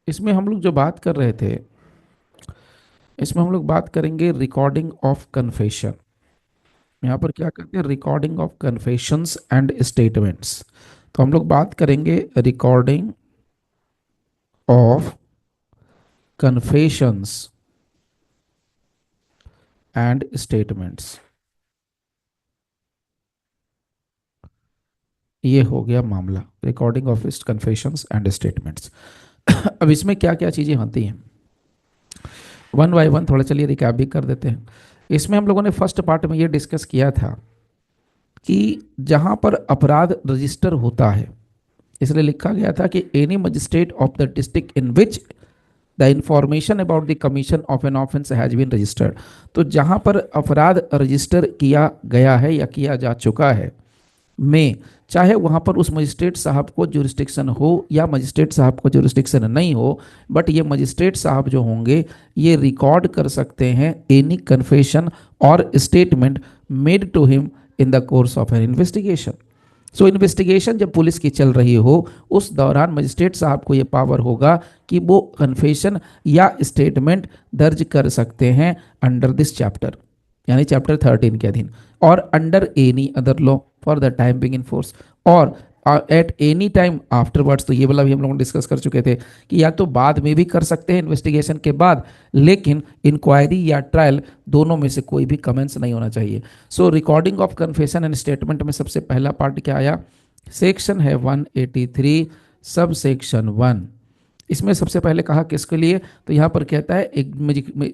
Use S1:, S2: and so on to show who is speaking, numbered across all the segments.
S1: इसमें हम लोग जो बात कर रहे थे, इसमें हम लोग बात करेंगे रिकॉर्डिंग ऑफ कन्फेशन। यहाँ पर क्या करते हैं, recording of confessions and statements. तो हम लोग बात करेंगे recording of confessions and statements. ये हो गया मामला, recording of confessions and statements. अब इसमें क्या क्या चीज़ें होती हैं, वन बाय वन थोड़ा चलिए रिकैप भी कर देते हैं। इसमें हम लोगों ने फर्स्ट पार्ट में ये डिस्कस किया था कि जहां पर अपराध रजिस्टर होता है, इसलिए लिखा गया था कि any magistrate of the district in which the information about the commission of an offence has been registered. तो जहां पर अपराध रजिस्टर किया गया है या किया जा चुका है में, चाहे वहां पर उस मजिस्ट्रेट साहब को जुरिस्डिक्शन हो या मजिस्ट्रेट साहब को जुरिस्डिक्शन नहीं हो, बट ये मजिस्ट्रेट साहब जो होंगे ये रिकॉर्ड कर सकते हैं एनी कन्फेशन और statement made to him in the course of an investigation. So investigation जब पुलिस की चल रही हो उस दौरान मजिस्ट्रेट साहब को यह पावर होगा कि वो कन्फेशन या स्टेटमेंट दर्ज कर सकते हैं अंडर दिस चैप्टर, यानी चैप्टर 13 के अधीन, और under any other law for the time being in force, और एट एनी टाइम आफ्टरवर्ड्स। तो ये वाला भी हम लोग डिस्कस कर चुके थे कि या तो बाद में भी कर सकते हैं इन्वेस्टिगेशन के बाद, लेकिन इंक्वायरी या ट्रायल दोनों में से कोई भी कमेंट्स नहीं होना चाहिए। So recording of confession and statement में सबसे पहला पार्ट क्या आया, सेक्शन है 183 सब सेक्शन 1। इसमें सबसे पहले कहा किसके लिए, तो यहाँ पर कहता है एक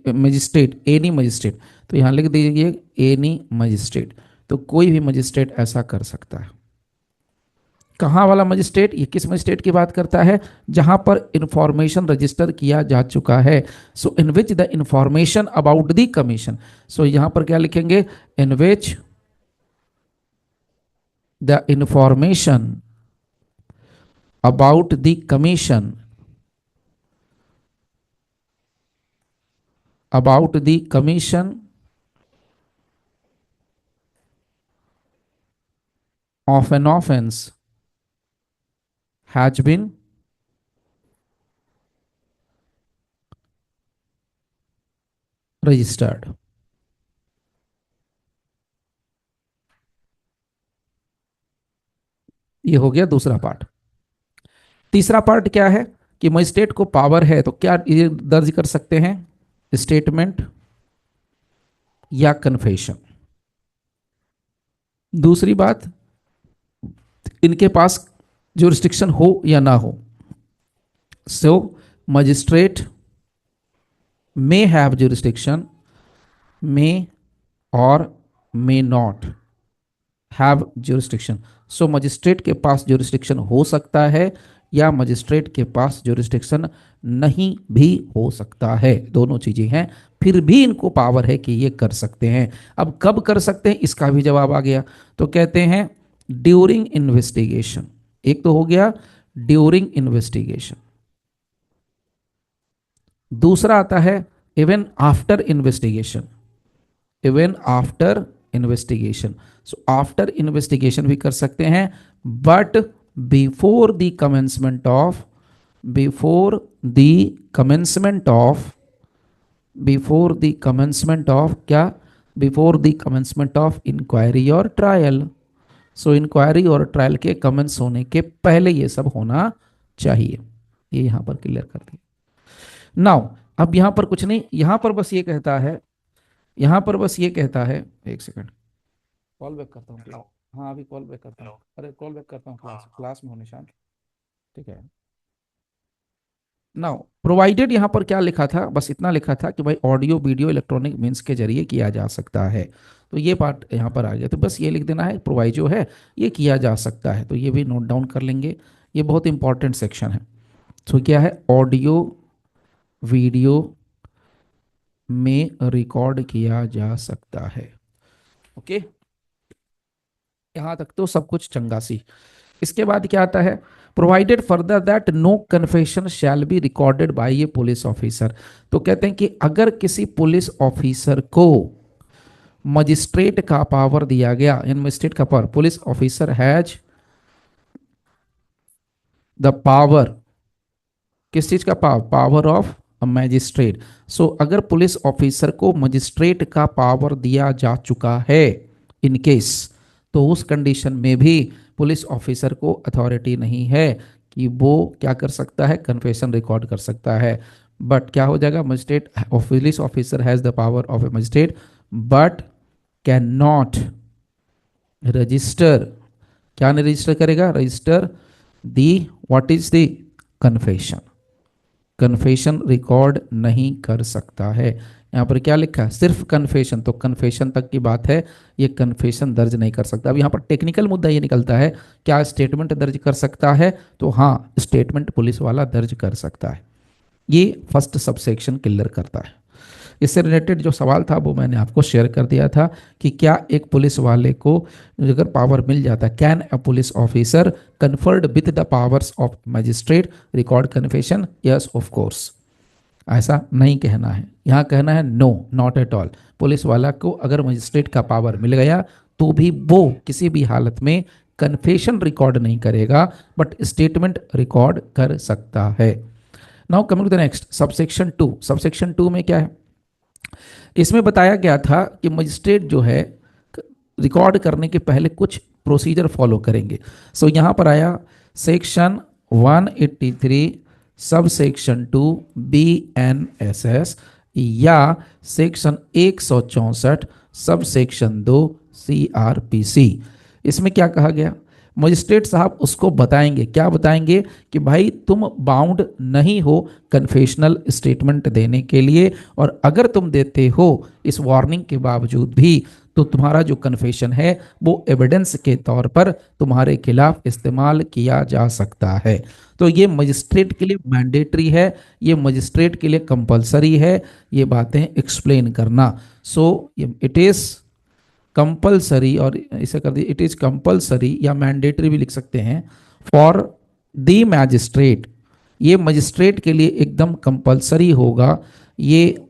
S1: मजिस्ट्रेट, एनी मजिस्ट्रेट। तो यहाँ लिख दीजिए एनी मजिस्ट्रेट, तो कोई भी मजिस्ट्रेट ऐसा कर सकता है। कहाँ वाला मजिस्ट्रेट, ये किस मजिस्ट्रेट की बात करता है, जहां पर इंफॉर्मेशन रजिस्टर किया जा चुका है। So in which the information about the commission, so यहां पर क्या लिखेंगे, in which the information about the commission, about the commission of an offence has been registered. ये हो गया दूसरा पार्ट। तीसरा पार्ट क्या है कि मजिस्ट्रेट को पावर है तो क्या ये दर्ज कर सकते हैं, स्टेटमेंट या कन्फेशन। दूसरी बात, इनके पास जुरिस्डिक्शन हो या ना हो। सो मजिस्ट्रेट मे हैव जुरिस्डिक्शन, मे और may not have jurisdiction. So magistrate के पास जुरिस्डिक्शन हो सकता है या मजिस्ट्रेट के पास जुरिस्डिक्शन नहीं भी हो सकता है, दोनों चीजें हैं, फिर भी इनको पावर है कि ये कर सकते हैं। अब कब कर सकते हैं इसका भी जवाब आ गया, तो कहते हैं ड्यूरिंग इन्वेस्टिगेशन। एक तो हो गया ड्यूरिंग इन्वेस्टिगेशन, दूसरा आता है even after investigation, even after investigation. So after investigation भी कर सकते हैं, but before the commencement of, before the commencement of, before the commencement of क्या, before the commencement of inquiry और ट्रायल। सो इंक्वायरी और ट्रायल के commence होने के पहले ये सब होना चाहिए। ये यहां पर क्लियर कर दिया। नाउ अब यहां पर कुछ नहीं, यहां पर बस ये कहता है, यहां पर बस ये कहता है, एक सेकंड कॉल बैक करता हूँ क्लास। हाँ अभी कॉल बैक करता हूँ, अरे कॉल बैक करता हूँ, क्लास क्लास में होने शांत। ठीक है। नाउ प्रोवाइडेड, यहाँ पर क्या लिखा था, बस इतना लिखा था कि भाई ऑडियो वीडियो इलेक्ट्रॉनिक मीन्स के जरिए किया जा सकता है। तो ये पार्ट यहाँ पर आ गया, तो बस ये लिख देना है प्रोवाइड जो है ये किया जा सकता है, तो ये भी नोट डाउन कर लेंगे। ये बहुत इंपॉर्टेंट सेक्शन है। तो क्या है, ऑडियो वीडियो में रिकॉर्ड किया जा सकता है। ओके, यहाँ तक तो सब कुछ चंगासी। इसके बाद क्या आता है, provided further that no confession shall be recorded by a police officer. तो कहते हैं कि अगर किसी पुलिस ऑफिसर को मजिस्ट्रेट का पावर दिया गया, इन मजिस्ट्रेट का power, police officer has the power किस चीज का power? Power of magistrate. So अगर पुलिस ऑफिसर को मजिस्ट्रेट का पावर दिया जा चुका है इन केस, तो उस कंडीशन में भी पुलिस ऑफिसर को अथॉरिटी नहीं है कि वो क्या कर सकता है, कन्फेशन रिकॉर्ड कर सकता है। बट क्या हो जाएगा, magistrate, police officer has the power of a magistrate but can not register. क्या नहीं रजिस्टर करेगा? Register the, what is the, confession. Confession record नहीं कर सकता है। यहाँ पर क्या लिखा है? सिर्फ कन्फेशन, तो कन्फेशन तक की बात है, ये कन्फेशन दर्ज नहीं कर सकता। अब यहाँ पर टेक्निकल मुद्दा ये निकलता है, क्या स्टेटमेंट दर्ज कर सकता है? तो हाँ, स्टेटमेंट पुलिस वाला दर्ज कर सकता है। ये फर्स्ट सबसेक्शन क्लियर करता है। इससे रिलेटेड जो सवाल था वो मैंने आपको शेयर कर दिया था कि क्या एक पुलिस वाले को अगर पावर मिल जाता है, can a police officer conferred with the powers of magistrate record confession? Yes of course. ऐसा नहीं कहना है, यहाँ कहना है no, not at all. Police वाला को अगर मजिस्ट्रेट का पावर मिल गया तो भी वो किसी भी हालत में कन्फेशन रिकॉर्ड नहीं करेगा, बट स्टेटमेंट रिकॉर्ड कर सकता है। Now coming to the next subsection 2। Subsection 2 में क्या है? इसमें बताया गया था कि मजिस्ट्रेट जो है रिकॉर्ड करने के पहले कुछ प्रोसीजर फॉलो करेंगे। सो यहाँ पर आया सेक्शन 183 सब सेक्शन 2 BNSS या सेक्शन 164 सब सेक्शन 2 CRPC। इसमें क्या कहा गया? मजिस्ट्रेट साहब उसको बताएंगे, क्या बताएंगे कि भाई तुम बाउंड नहीं हो कन्फेशनल स्टेटमेंट देने के लिए, और अगर तुम देते हो इस वार्निंग के बावजूद भी तो तुम्हारा जो कन्फेशन है वो एविडेंस के तौर पर तुम्हारे खिलाफ इस्तेमाल किया जा सकता है। तो ये मजिस्ट्रेट के लिए मैंडेटरी है, ये मजिस्ट्रेट के लिए कंपलसरी है ये बातें एक्सप्लेन करना। सो इट इज़ कंपलसरी, और इसे कर दिए इट इज कंपलसरी या मैंडेटरी भी लिख सकते हैं, फॉर द मैजिस्ट्रेट। ये मजिस्ट्रेट के लिए एकदम कंपलसरी होगा, ये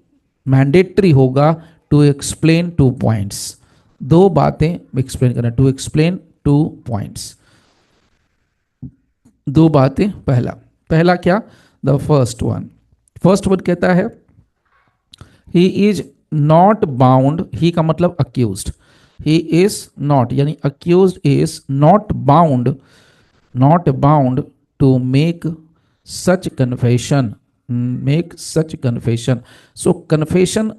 S1: मैंडेटरी होगा टू एक्सप्लेन 2 पॉइंट्स। 2 बातें एक्सप्लेन करना, टू एक्सप्लेन 2 पॉइंट्स। 2 बातें। पहला पहला क्या? The first one, first one कहता है ही इज नॉट बाउंड, ही का मतलब अक्यूज्ड, he is not यानी accused is not bound to make such confession, so confession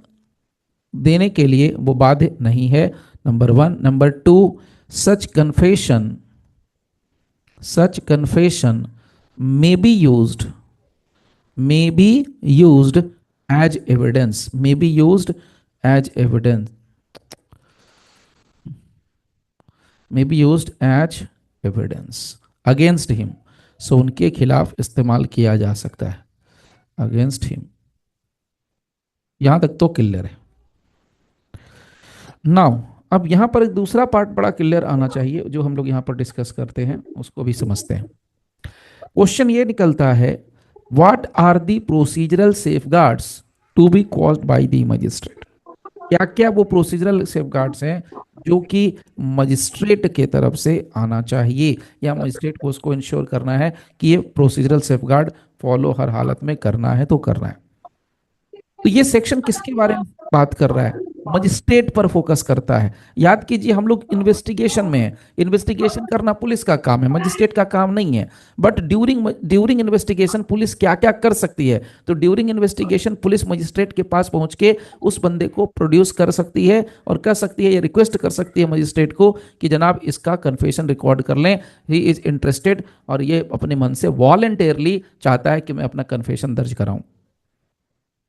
S1: देने के लिए वो बाध्य नहीं है, number 1। Number 2, such confession may be used as evidence, may be used as evidence against him। सो उनके खिलाफ इस्तेमाल किया जा सकता है, अगेंस्ट हिम। यहां तक तो क्लियर है। नाउ अब यहां पर एक दूसरा पार्ट बड़ा क्लियर आना चाहिए, जो हम लोग यहां पर डिस्कस करते हैं उसको भी समझते हैं। क्वेश्चन ये निकलता है, what are the procedural safeguards to be caused by the magistrate? क्या क्या वो प्रोसीजरल सेफगार्ड्स हैं जो कि मजिस्ट्रेट के तरफ से आना चाहिए, या मजिस्ट्रेट को उसको इंश्योर करना है कि ये प्रोसीजरल सेफगार्ड फॉलो हर हालत में करना है तो करना है। तो ये सेक्शन किसके बारे में बात कर रहा है? मजिस्ट्रेट पर फोकस करता है। याद कीजिए हम लोग इन्वेस्टिगेशन में है, इन्वेस्टिगेशन करना पुलिस का काम है, मजिस्ट्रेट का काम नहीं है। बट ड्यूरिंग इन्वेस्टिगेशन पुलिस क्या क्या कर सकती है? तो ड्यूरिंग इन्वेस्टिगेशन पुलिस मजिस्ट्रेट के पास पहुंच के उस बंदे को प्रोड्यूस कर सकती है और कर सकती है, या रिक्वेस्ट कर सकती है मजिस्ट्रेट को कि जनाब इसका कन्फेशन रिकॉर्ड कर लें, ही इज इंटरेस्टेड, और ये अपने मन से वॉलंटियरली चाहता है कि मैं अपना कन्फेशन दर्ज कराऊं।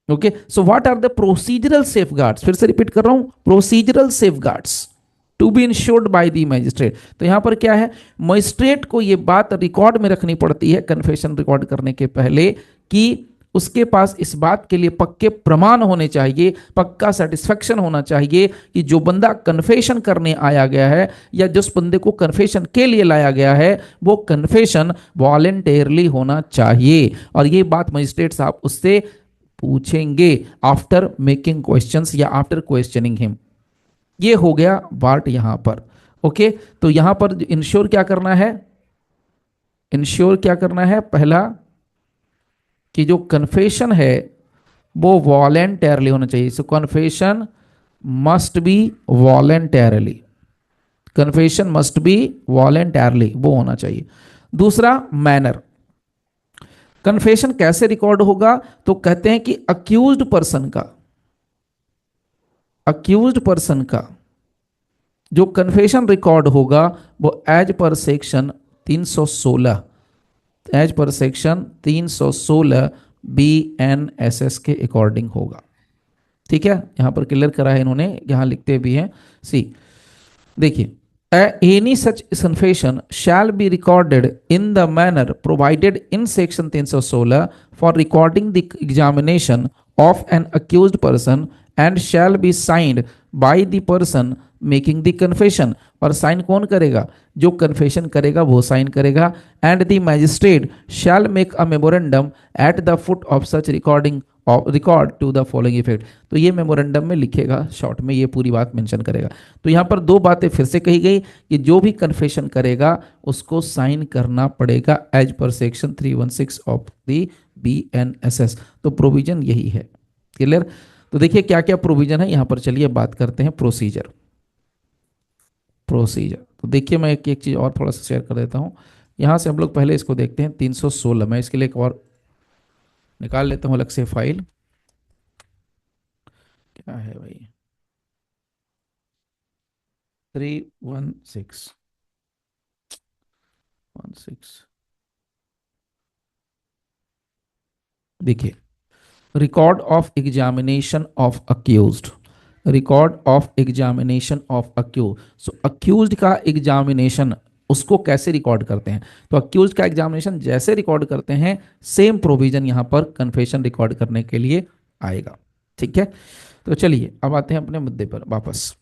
S1: Okay, so what are the procedural safeguards? फिर से रिपीट कर रहा हूं, procedural safeguards to be ensured by the magistrate. तो यहां पर क्या है, मजिस्ट्रेट को यह बात रिकॉर्ड में रखनी पड़ती है कन्फेशन रिकॉर्ड करने के पहले कि उसके पास इस बात के लिए पक्के प्रमाण होने चाहिए, पक्का सेटिस्फेक्शन होना चाहिए कि जो बंदा कन्फेशन करने आया गया है या जिस बंदे को कन्फेशन के लिए लाया गया है वो कन्फेशन वॉलंटियरली होना चाहिए। और ये बात मजिस्ट्रेट साहब उससे पूछेंगे आफ्टर मेकिंग क्वेश्चंस या आफ्टर क्वेश्चनिंग हिम। ये हो गया पार्ट यहां पर। ओके, तो यहां पर इंश्योर क्या करना है? इंश्योर क्या करना है? पहला कि जो कन्फेशन है वो वॉलेंटरली होना चाहिए। So confession must be voluntarily, confession must be voluntarily, वो होना चाहिए। दूसरा मैनर, कन्फेशन कैसे रिकॉर्ड होगा, तो कहते हैं कि अक्यूज्ड पर्सन का जो कन्फेशन रिकॉर्ड होगा वो as per section 316, as per section 316 BNSS के अकॉर्डिंग होगा। ठीक है, यहां पर क्लियर करा है इन्होंने, यहां लिखते भी हैं। सी देखिए, any such confession shall be recorded in the manner provided in section 316 for recording the examination of an accused person and shall be signed by the person making the confession। और sign कौन करेगा, जो confession करेगा वो sign करेगा। And the magistrate shall make a memorandum at the foot of such record to the following effect. तो ये memorandum में लिखेगा, शॉर्ट में ये पूरी बात मेंशन करेगा। तो यहाँ पर दो बातें फिर से कही गई कि जो भी कन्फेशन करेगा उसको साइन करना पड़ेगा as per section 316 of the BNSS। तो प्रोविजन यही है। क्लियर। तो देखिए क्या क्या प्रोविजन है यहाँ पर, चलिए बात करते हैं प्रोसीजर। तो देखिए मैं एक एक चीज़ और थोड़ा सा शेयर कर देता हूँ। यहाँ से हम लोग पहले इसको देखते हैं 316। मैं इसके लिए एक और निकाल लेता हूँ अलग से फाइल। क्या है भाई, 316 देखिए, record of examination of accused, record of examination of accused. So accused का एग्जामिनेशन उसको कैसे रिकॉर्ड करते हैं, तो अक्यूज्ड का एग्जामिनेशन जैसे रिकॉर्ड करते हैं सेम प्रोविजन यहां पर कन्फेशन रिकॉर्ड करने के लिए आएगा। ठीक है, तो चलिए अब आते हैं अपने मुद्दे पर वापस।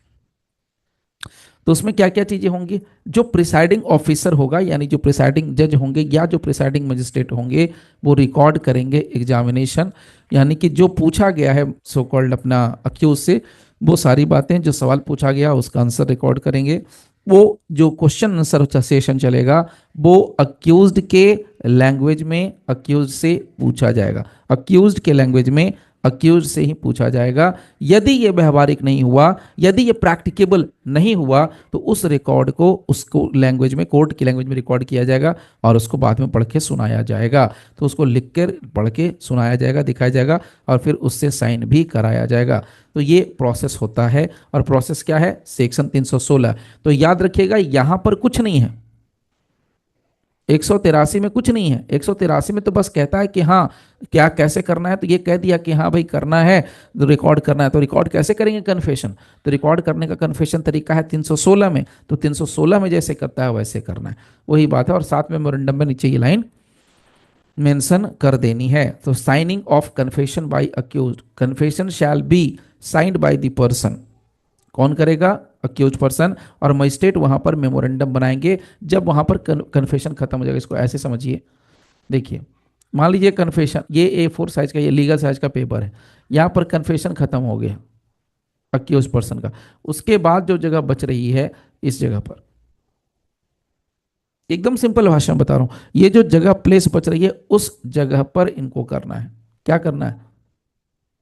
S1: तो उसमें क्या क्या चीजें होंगी, जो प्रिसाइडिंग ऑफिसर होगा यानी जो प्रिसाइडिंग जज होंगे या जो प्रिसाइडिंग मजिस्ट्रेट होंगे वो रिकॉर्ड करेंगे एग्जामिनेशन, यानी कि जो पूछा गया है सो कॉल्ड अपना अक्यूज से, वो सारी बातें जो सवाल पूछा गया उसका आंसर रिकॉर्ड करेंगे। वो जो क्वेश्चन आंसर सेशन चलेगा वो अक्यूज्ड के लैंग्वेज में अक्यूज से पूछा जाएगा, अक्यूज्ड के लैंग्वेज में अक्यूज से ही पूछा जाएगा। यदि ये व्यवहारिक नहीं हुआ, यदि ये प्रैक्टिकेबल नहीं हुआ, तो उस रिकॉर्ड को उसको लैंग्वेज में, कोर्ट की लैंग्वेज में रिकॉर्ड किया जाएगा और उसको बाद में पढ़ के सुनाया जाएगा। तो उसको लिख कर पढ़ के सुनाया जाएगा, दिखाया जाएगा और फिर उससे साइन भी कराया जाएगा। तो ये प्रोसेस होता है। और प्रोसेस क्या है, सेक्शन 316। तो याद रखिएगा यहां पर कुछ नहीं है, 183 में कुछ नहीं है। 183 में तो बस कहता है कि हाँ क्या कैसे करना है, तो ये कह दिया कि हाँ भाई करना है तो रिकॉर्ड करना है। तो रिकॉर्ड कैसे करेंगे कन्फेशन, तो रिकॉर्ड करने का कन्फेशन तरीका है 316 में। तो 316 में जैसे करता है वैसे करना है, वही बात है। और साथ में मेमोरेंडम में नीचे ये लाइन मेंशन कर देनी है। तो signing of confession by accused, confession shall be signed by the person, कौन करेगा, अक्यूज पर्सन। और मजिस्ट्रेट वहां पर मेमोरेंडम बनाएंगे जब वहां पर कन्फेशन खत्म हो जाएगा। इसको ऐसे समझिए, देखिए मान लीजिए कन्फेशन, ये A4 साइज का, ये लीगल साइज का पेपर है, यहाँ पर कन्फेशन खत्म हो गया अक्यूज पर्सन का। उसके बाद जो जगह बच रही है इस जगह पर, एकदम सिंपल भाषा में बता रहा हूं, ये जो जगह प्लेस बच रही है उस जगह पर इनको करना है, क्या करना है,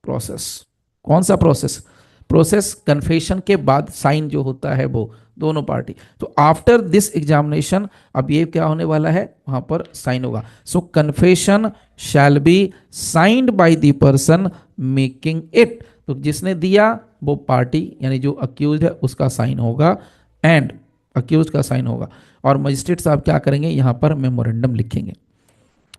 S1: प्रोसेस। कौन सा प्रोसेस, प्रोसेस कन्फेशन के बाद साइन जो होता है वो दोनों पार्टी। तो आफ्टर दिस एग्जामिनेशन अब ये क्या होने वाला है, वहां पर साइन होगा। So confession shall be signed by the person making it. तो जिसने दिया वो पार्टी यानी जो अक्यूज है उसका साइन होगा, एंड अक्यूज का साइन होगा। और मजिस्ट्रेट साहब क्या करेंगे, यहां पर मेमोरेंडम लिखेंगे।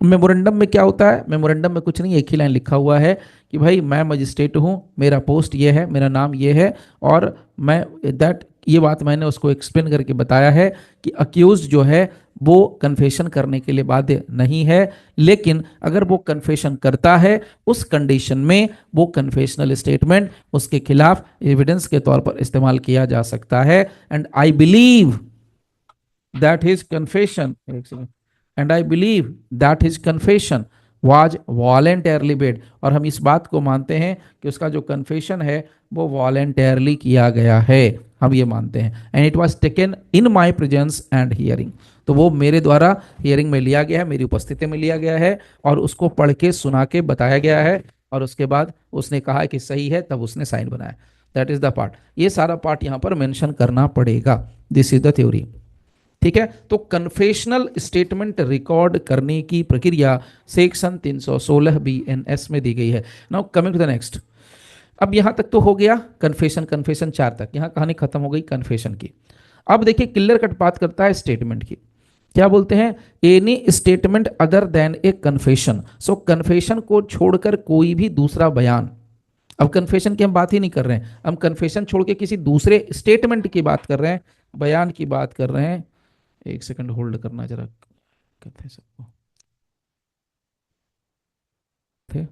S1: मेमोरेंडम में क्या होता है, मेमोरेंडम में कुछ नहीं, एक ही लाइन लिखा हुआ है कि भाई मैं मजिस्ट्रेट हूँ, मेरा पोस्ट ये है, मेरा नाम ये है, और मैं दैट, ये बात मैंने उसको एक्सप्लेन करके बताया है कि अक्यूज जो है वो कन्फेशन करने के लिए बाध्य नहीं है, लेकिन अगर वो कन्फेशन करता है उस कंडीशन में वो कन्फेशनल स्टेटमेंट उसके खिलाफ एविडेंस के तौर पर इस्तेमाल किया जा सकता है। And I believe that his confession, and I believe that his confession was voluntarily made. और हम इस बात को मानते हैं कि उसका जो कन्फेशन है वो वॉलेंटरली किया गया है। हम ये मानते हैं। And it was taken in my presence and hearing, तो वो मेरे द्वारा हियरिंग में लिया गया है, मेरी उपस्थिति में लिया गया है और उसको पढ़ के सुना के बताया गया है, और उसके बाद उसने कहा कि सही है, तब उसने साइन बनाया। दैट इज द पार्ट, ये सारा पार्ट यहाँ पर मेंशन करना पड़ेगा। This is the theory. ठीक है, तो कन्फेशनल स्टेटमेंट रिकॉर्ड करने की प्रक्रिया सेक्शन 316 बीएनएस में दी गई है। Now coming to the next. अब यहां तक तो हो गया कन्फेशन, कन्फेशन 4 तक, यहां कहानी खत्म हो गई कन्फेशन की। अब देखिए क्लियर कट बात करता है स्टेटमेंट की। क्या बोलते हैं? एनी स्टेटमेंट अदर देन ए कन्फेशन। सो कन्फेशन को छोड़कर कोई भी दूसरा बयान, अब कन्फेशन की हम बात ही नहीं कर रहे हैं, हम कन्फेशन छोड़ के किसी दूसरे स्टेटमेंट की बात कर रहे हैं, बयान की बात कर रहे हैं। एक सेकंड होल्ड करना जरा, कहते हैं सबको थे।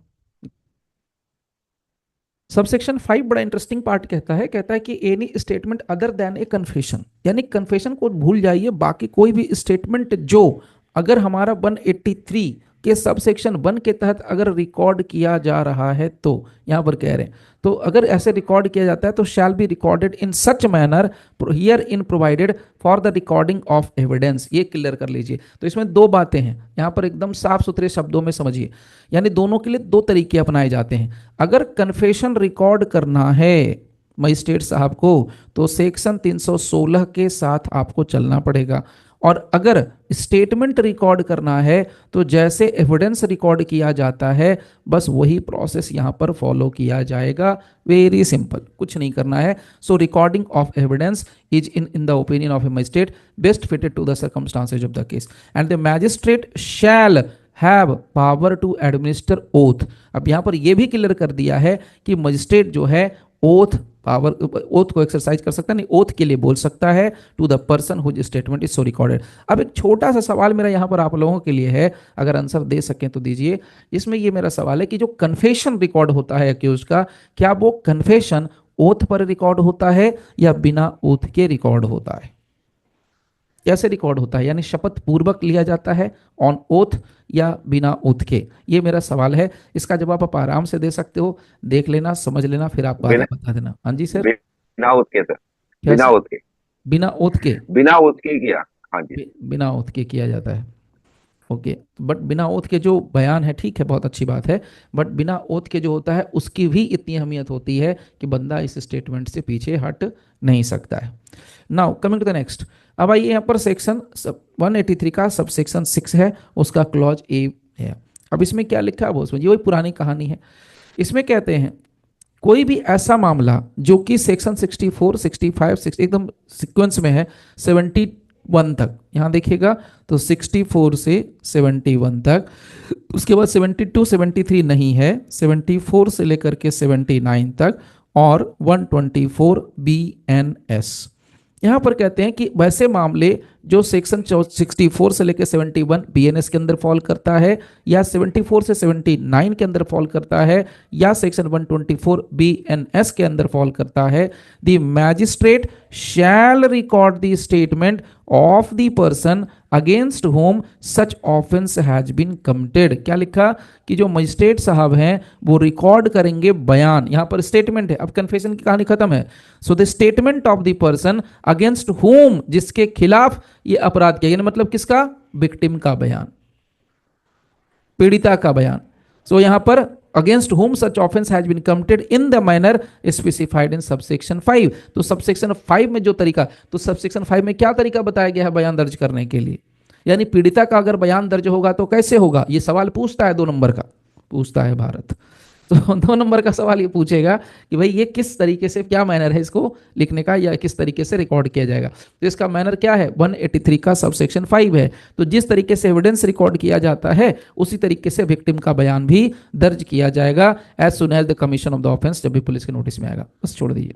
S1: सबसेक्शन 5 बड़ा इंटरेस्टिंग पार्ट कहता है कि एनी स्टेटमेंट अदर देन ए कन्फेशन, यानी कन्फेशन को भूल जाइए, बाकी कोई भी स्टेटमेंट जो अगर हमारा 183 के सबसेक्शन 1 के तहत अगर रिकॉर्ड किया जा रहा है, तो यहां पर कह रहे हैं तो अगर ऐसे रिकॉर्ड किया जाता है तो शैल be recorded in such manner here in provided for the recording of evidence. ये क्लियर कर लीजिए। तो इसमें दो बातें हैं, यहां पर एकदम साफ सुथरे शब्दों में समझिए, यानी दोनों के लिए दो तरीके अपनाए जाते हैं। अगर कन्फेशन रिकॉर्ड करना है मजिस्ट्रेट साहब को, तो सेक्शन 316 के साथ आपको चलना पड़ेगा, और अगर स्टेटमेंट रिकॉर्ड करना है तो जैसे एविडेंस रिकॉर्ड किया जाता है बस वही प्रोसेस यहां पर फॉलो किया जाएगा। वेरी सिंपल, कुछ नहीं करना है। So recording of evidence is in the opinion of a magistrate best fitted to the circumstances of the case and the magistrate shall have power to administer oath. अब यहां पर यह भी क्लियर कर दिया है कि मजिस्ट्रेट जो है ओथ पावर, ओथ को एक्सरसाइज कर सकता है, नहीं ओथ के लिए बोल सकता है to the person whose statement is so recorded. अब एक छोटा सा सवाल मेरा यहां पर आप लोगों के लिए है, अगर आंसर दे सकें तो दीजिए। इसमें ये मेरा सवाल है कि जो कन्फेशन रिकॉर्ड होता है अक्यूज का, क्या वो कन्फेशन ओथ पर रिकॉर्ड होता है या बिना ओथ के रिकॉर्ड होता है? कैसे रिकॉर्ड होता है, यानी शपथ पूर्वक लिया जाता है ऑन ओथ या बिना ओथ के? ये मेरा सवाल है, इसका जवाब आप आराम से दे सकते हो, देख लेना, समझ लेना, फिर आप बाद में बता देना। हाँ जी सर।
S2: बिना ओथ के सर, बिना
S1: कैसे?
S2: ओथ के,
S1: बिना ओथ के?
S2: बिना ओथ के किया। हाँ जी।
S1: बिना ओथ के किया जाता है, ओके। बट बिना ओथ के जो बयान है, ठीक है, बहुत अच्छी बात है, बट बिना ओथ के जो होता है उसकी भी इतनी अहमियत होती है कि बंदा इस स्टेटमेंट से पीछे हट नहीं सकता है। Now coming to the next. अब आइए यहाँ पर सेक्शन 183 का सब सेक्शन 6 है, उसका क्लॉज ए है। अब इसमें क्या लिखा है वो समझिए, वही पुरानी कहानी है। इसमें कहते हैं कोई भी ऐसा मामला जो कि सेक्शन 64, 65, 6 एकदम सीक्वेंस में है 71 तक, यहां देखिएगा तो 64 से 71 तक, उसके बाद 72, 73 नहीं है, 74 से लेकर के 79 तक, और 124 BNS। यहां पर कहते हैं कि वैसे मामले जो सेक्शन 64 से लेकर 71 बीएनएस के अंदर फॉल करता है, या 74 से 79 के अंदर फॉल करता है, या सेक्शन 124 बीएनएस के अंदर फॉल करता है, the magistrate shall record the statement of the person against whom such offence has been committed. क्या लिखा कि जो मजिस्ट्रेट साहब हैं वो रिकॉर्ड करेंगे बयान, यहां पर स्टेटमेंट है, अब कन्फेशन की कहानी खत्म है। So the statement of the person against home, जिसके खिलाफ ये अपराध किया, यानी मतलब किसका? विक्टिम का बयान, पीड़िता का बयान। सो यहां पर against whom such offence has been committed in the manner specified in subsection 5। तो सबसेक्शन 5 में जो तरीका, तो सबसेक्शन 5 में क्या तरीका बताया गया है बयान दर्ज करने के लिए? यानी पीड़िता का अगर बयान दर्ज होगा तो कैसे होगा? ये सवाल पूछता है, 2 नंबर का पूछता है भारत। तो 2 नंबर का सवाल ये पूछेगा कि भाई ये किस तरीके से, क्या मैनर है इसको लिखने का, या किस तरीके से रिकॉर्ड किया जाएगा। तो इसका मैनर क्या है? 183 का सबसेक्शन 5 है। तो जिस तरीके से एविडेंस रिकॉर्ड किया जाता है उसी तरीके से विक्टिम का बयान भी दर्ज किया जाएगा as soon as the commission of the offence, जब भी पुलिस के नोटिस में आएगा। बस छोड़ दीजिए।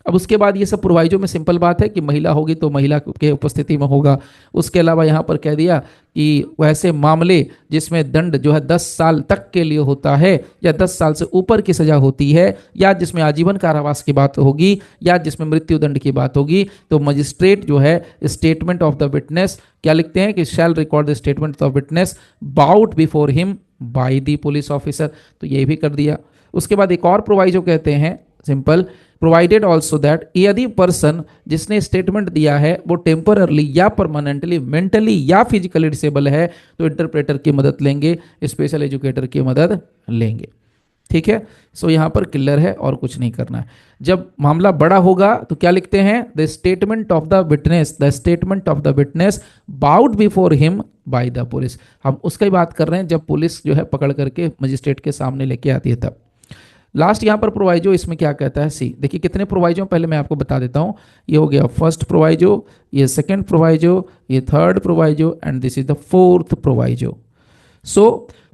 S1: अब उसके बाद ये सब प्रोवाइजो में सिंपल बात है कि महिला होगी तो महिला के उपस्थिति में होगा। उसके अलावा यहाँ पर कह दिया कि वैसे मामले जिसमें दंड जो है 10 साल तक के लिए होता है, या 10 साल से ऊपर की सजा होती है, या जिसमें आजीवन कारावास की बात होगी, या जिसमें मृत्यु दंड की बात होगी, तो मजिस्ट्रेट जो है स्टेटमेंट ऑफ द विटनेस, क्या लिखते हैं कि shall record the statement of witness bought before him by the police officer. तो ये भी कर दिया। उसके बाद एक और प्रोवाइजो कहते हैं सिंपल, प्रोवाइडेड ऑल्सो दैट यदि पर्सन जिसने स्टेटमेंट दिया है वो टेम्पररली या परमानेंटली मेंटली या फिजिकली डिसेबल है तो इंटरप्रेटर की मदद लेंगे, स्पेशल एजुकेटर की मदद लेंगे। ठीक है, सो यहां पर क्लियर है और कुछ नहीं करना है। जब मामला बड़ा होगा तो क्या लिखते हैं, the statement of the witness, the statement of the witness bought before him by the police. हम उसका ही बात कर रहे हैं जब पुलिस जो है पकड़ करके मजिस्ट्रेट के सामने लेके आती है तब। लास्ट यहां पर प्रोवाइजो, इसमें क्या कहता है, सी देखिए कितने प्रोवाइजो पहले मैं आपको बता देता हूं। ये हो गया फर्स्ट प्रोवाइजो, ये सेकंड प्रोवाइजो, ये third proviso and this is the fourth proviso. So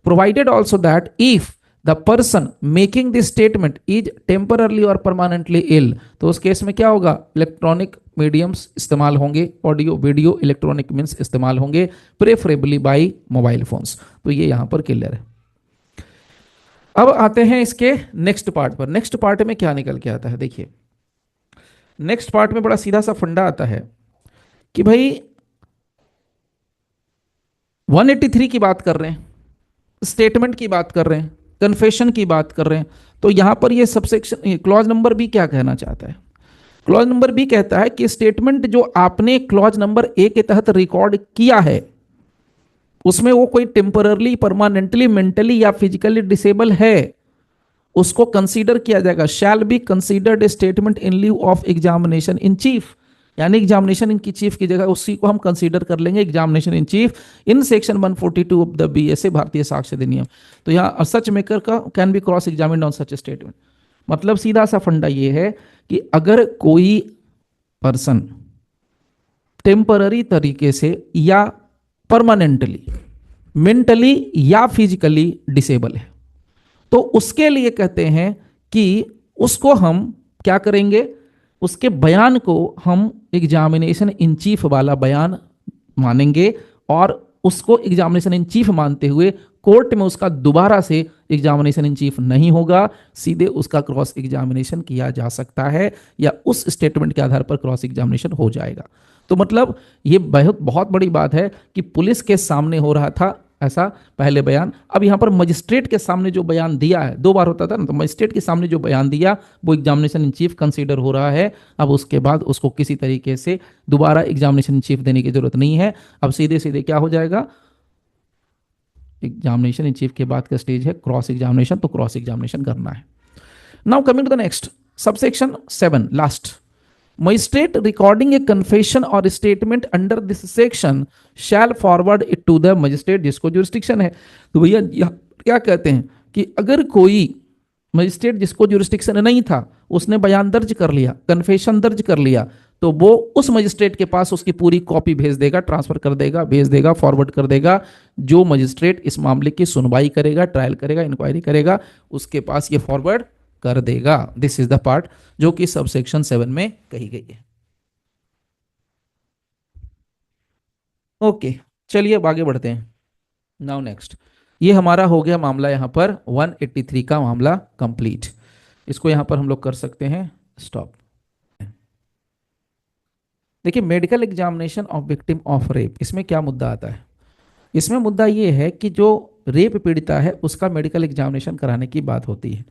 S1: provided also that if the person making this statement is temporarily और परमानेंटली इल, तो उस केस में क्या होगा, इलेक्ट्रॉनिक मीडियम्स इस्तेमाल होंगे, ऑडियो वीडियो इलेक्ट्रॉनिक मीन्स इस्तेमाल होंगे, प्रेफरेबली बाई मोबाइल फोन्स। तो ये यहां पर क्लियर है। अब आते हैं इसके नेक्स्ट पार्ट पर। नेक्स्ट पार्ट में क्या निकल के आता है, देखिए नेक्स्ट पार्ट में बड़ा सीधा सा फंडा आता है कि भाई 183 की बात कर रहे हैं, स्टेटमेंट की बात कर रहे हैं, कन्फेशन की बात कर रहे हैं, तो यहां पर ये सबसेक्शन क्लॉज नंबर बी क्या कहना चाहता है। क्लॉज नंबर बी कहता है कि स्टेटमेंट जो आपने क्लॉज नंबर ए के तहत रिकॉर्ड किया है उसमें वो कोई टेम्पररली परमानेंटली मेंटली या फिजिकली डिसेबल है, उसको कंसीडर किया जाएगा। Shall be considered statement in leave of examination in chief, यानी एग्जामिनेशन इन की चीफ की जगह उसी को हम कंसीडर कर लेंगे examination in chief in section 142 of the BSA भारतीय साक्ष्य अधिनियम। तो यहाँ सच मेकर का can be cross examined on such statement. मतलब सीधा सा फंडा ये है कि अगर कोई पर्सन टेम्पररी तरीके से या परमानेंटली मेंटली या फिजिकली डिसेबल है तो उसके लिए कहते हैं कि उसको हम क्या करेंगे, उसके बयान को हम एग्जामिनेशन इन चीफ वाला बयान मानेंगे और उसको एग्जामिनेशन इन चीफ मानते हुए कोर्ट में उसका दोबारा से एग्जामिनेशन इन चीफ नहीं होगा, सीधे उसका क्रॉस एग्जामिनेशन किया जा सकता है या उस स्टेटमेंट के आधार पर क्रॉस एग्जामिनेशन हो जाएगा। तो मतलब ये बहुत बड़ी बात है कि पुलिस के सामने हो रहा था ऐसा पहले बयान, अब यहां पर मजिस्ट्रेट के सामने जो बयान दिया है, 2 बार होता था ना, तो मजिस्ट्रेट के सामने जो बयान दिया वो एग्जामिनेशन इन चीफ कंसीडर हो रहा है। अब उसके बाद उसको किसी तरीके से दोबारा एग्जामिनेशन इन चीफ देने की जरूरत नहीं है, अब सीधे सीधे क्या हो जाएगा, एग्जामिनेशन इन चीफ के बाद का स्टेज है क्रॉस एग्जामिनेशन, तो क्रॉस एग्जामिनेशन करना है। Now coming to the next subsection 7 last, magistrate recording a confession और statement under this section shall forward it to the magistrate जिसको जुरिस्डिक्शन है। तो भैया क्या कहते हैं कि अगर कोई मजिस्ट्रेट जिसको जुरिस्डिक्शन नहीं था उसने बयान दर्ज कर लिया, कन्फेशन दर्ज कर लिया, तो वो उस मजिस्ट्रेट के पास उसकी पूरी कॉपी भेज देगा, ट्रांसफर कर देगा, भेज देगा, फॉरवर्ड कर देगा। जो मजिस्ट्रेट इस मामले की सुनवाई करेगा, ट्रायल करेगा, इंक्वायरी करेगा, उसके पास ये फॉरवर्ड कर देगा। दिस इज द पार्ट जो कि सबसेक्शन 7 में कही गई है। ओके, चलिए अब आगे बढ़ते हैं। नाउ नेक्स्ट, ये हमारा हो गया मामला यहां पर 183 का मामला कंप्लीट। इसको यहां पर हम लोग कर सकते हैं स्टॉप। देखिए medical examination of victim of rape, इसमें क्या मुद्दा आता है, इसमें मुद्दा ये है कि जो रेप पीड़िता है उसका मेडिकल एग्जामिनेशन कराने की बात होती है।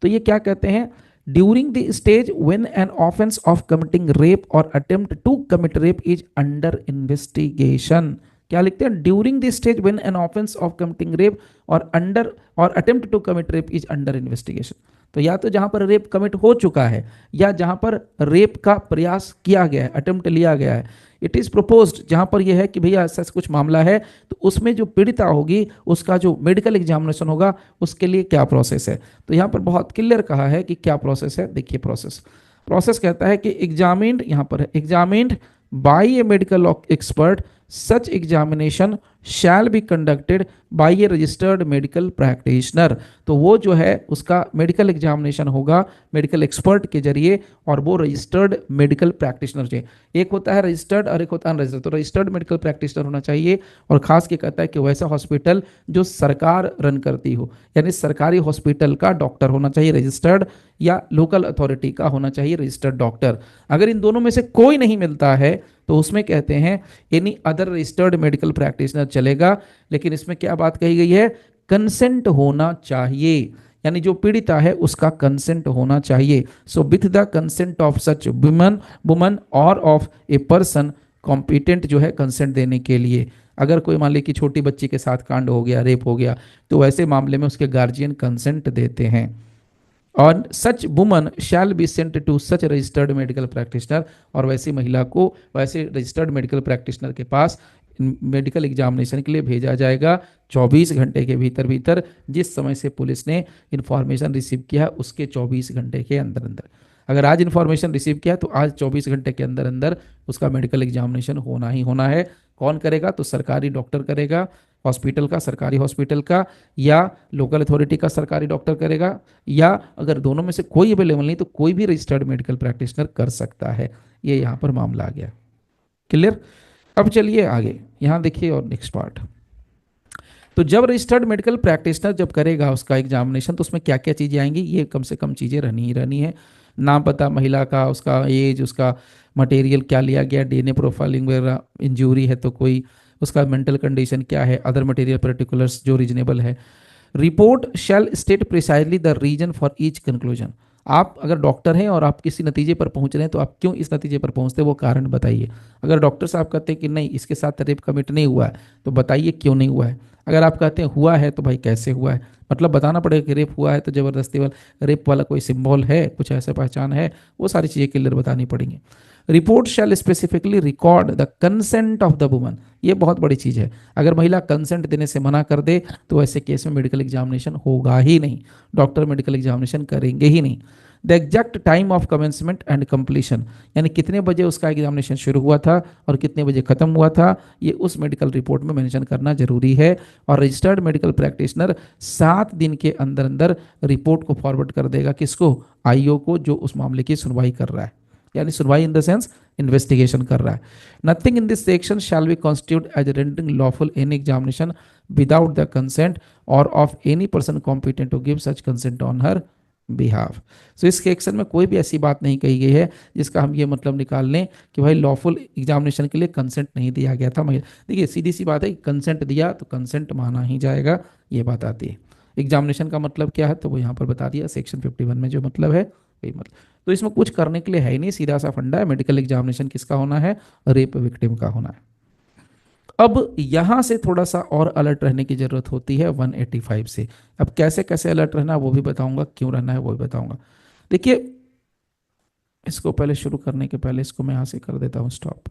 S1: तो ये क्या कहते हैं, during the stage when an offence of committing rape और attempt to commit rape is under investigation. क्या लिखते हैं, during the stage when an offence of committing rape और attempt to commit rape is under investigation. तो या तो जहां पर रेप कमिट हो चुका है या जहां पर रेप का प्रयास किया गया है, अटेम्प्ट लिया गया है, इट इज प्रोपोज्ड, जहां पर यह है कि भैया ऐसा कुछ मामला है, तो उसमें जो पीड़िता होगी उसका जो मेडिकल एग्जामिनेशन होगा उसके लिए क्या प्रोसेस है। तो यहां पर बहुत क्लियर कहा है कि क्या प्रोसेस है। देखिए प्रोसेस कहता है कि एग्जामिन्ड, यहां पर है examined bye A medical expert, such examination shall be conducted by a registered medical practitioner। तो वो जो है उसका मेडिकल एग्जामिनेशन होगा मेडिकल एक्सपर्ट के जरिए और वो रजिस्टर्ड मेडिकल प्रैक्टिशनर चाहिए। एक होता है रजिस्टर्ड और एक होता है अनरजिस्टर्ड, तो रजिस्टर्ड मेडिकल प्रैक्टिशनर होना चाहिए। और खास के कहता है कि वैसा हॉस्पिटल जो सरकार रन करती हो, यानी सरकारी हॉस्पिटल का डॉक्टर होना चाहिए रजिस्टर्ड, या लोकल अथॉरिटी का होना चाहिए रजिस्टर्ड डॉक्टर। अगर इन दोनों में से कोई नहीं मिलता है तो उसमें कहते हैं any other registered medical practitioner चलेगा। लेकिन इसमें क्या बात कही गई है, कंसेंट होना चाहिए, यानी जो पीड़िता है उसका कंसेंट होना चाहिए। So with the consent of such woman woman और ऑफ ए पर्सन कॉम्पिटेंट जो है कंसेंट देने के लिए। अगर कोई मान ली कि छोटी बच्ची के साथ कांड हो गया, रेप हो गया, तो वैसे मामले में उसके गार्जियन कंसेंट देते हैं। और such woman shall be sent to such registered medical practitioner, और वैसी महिला को वैसे रजिस्टर्ड मेडिकल प्रैक्टिशनर के पास मेडिकल एग्जामिनेशन के लिए भेजा जाएगा 24 घंटे के भीतर भीतर। जिस समय से पुलिस ने इंफॉर्मेशन रिसीव किया है उसके 24 घंटे के अंदर अंदर। अगर आज इंफॉर्मेशन रिसीव किया तो आज 24 घंटे के अंदर अंदर उसका मेडिकल एग्जामिनेशन होना ही होना है। कौन करेगा? तो सरकारी डॉक्टर करेगा, हॉस्पिटल का, सरकारी हॉस्पिटल का, या लोकल अथॉरिटी का सरकारी डॉक्टर करेगा, या अगर दोनों में से कोई अवेलेबल नहीं तो कोई भी रजिस्टर्ड मेडिकल प्रैक्टिशनर कर सकता है। ये यहाँ पर मामला आ गया। क्लियर? अब चलिए आगे, यहाँ देखिए और नेक्स्ट पार्ट। तो जब रजिस्टर्ड मेडिकल प्रैक्टिशनर जब करेगा उसका एग्जामिनेशन तो उसमें क्या क्या चीज़ें आएंगी? ये कम से कम चीज़ें रहनी ही रहनी है। नाम पता महिला का, उसका एज, उसका मटेरियल क्या लिया गया, डीएनए प्रोफाइलिंग वगैरह, इंजूरी है तो कोई, उसका मेंटल कंडीशन क्या है, अदर मटेरियल पर्टिकुलर्स जो रीजनेबल है। Report shall state precisely the reason for each conclusion. आप अगर डॉक्टर हैं और आप किसी नतीजे पर पहुंच रहे हैं तो आप क्यों इस नतीजे पर पहुंचते हैं वो कारण बताइए। अगर डॉक्टर साहब कहते हैं कि नहीं इसके साथ रेप कमिट नहीं हुआ है तो बताइए क्यों नहीं हुआ है। अगर आप कहते हैं हुआ है तो भाई कैसे हुआ है, मतलब बताना पड़ेगा कि रेप हुआ है तो ज़बरदस्ती वाला रेप वाला कोई सिंबल है, कुछ ऐसा पहचान है, वो सारी चीज़ें क्लियर बतानी पड़ेंगी। Report shell specifically record the consent of the woman. ये बहुत बड़ी चीज़ है। अगर महिला कंसेंट देने से मना कर दे तो ऐसे केस में मेडिकल एग्जामिनेशन होगा ही नहीं, डॉक्टर मेडिकल एग्जामिनेशन करेंगे ही नहीं। The exact time of commencement and completion, यानी कितने बजे उसका एग्जामिनेशन शुरू हुआ था और कितने बजे खत्म हुआ था, ये उस मेडिकल रिपोर्ट में मेंशन करना जरूरी है। और रजिस्टर्ड मेडिकल प्रैक्टिशनर 7 दिन के अंदर अंदर रिपोर्ट को फॉरवर्ड कर देगा किसको? आईओ को, जो उस मामले की सुनवाई कर रहा है, यानी सुनवाई इन द सेंस इन्वेस्टिगेशन कर रहा है। Nothing in this section shall be constitute as rendering lawful any examination without the consent और of any person competent to give such consent on her behalf. So इस section में कोई भी ऐसी बात नहीं कही गई है जिसका हम ये मतलब निकाल लें कि भाई लॉफुल एग्जामिनेशन के लिए कंसेंट नहीं दिया गया था। देखिए सीधी सी बात है कि कंसेंट दिया तो कंसेंट माना ही जाएगा, ये बात आती है। एग्जामिनेशन का मतलब क्या है तो वो यहाँ पर बता दिया, सेक्शन 51 में जो मतलब है वही मतलब। तो इसमें कुछ करने के लिए है ही नहीं, सीधा सा फंडा है, मेडिकल एग्जामिनेशन किसका होना है? रेप विक्टिम का होना है। अब यहां से थोड़ा सा और अलर्ट रहने की जरूरत होती है 185 से। अब कैसे कैसे अलर्ट रहना वो भी बताऊंगा, क्यों रहना है वो भी बताऊंगा। देखिए इसको पहले शुरू करने के पहले इसको मैं यहां से कर देता हूं स्टॉप।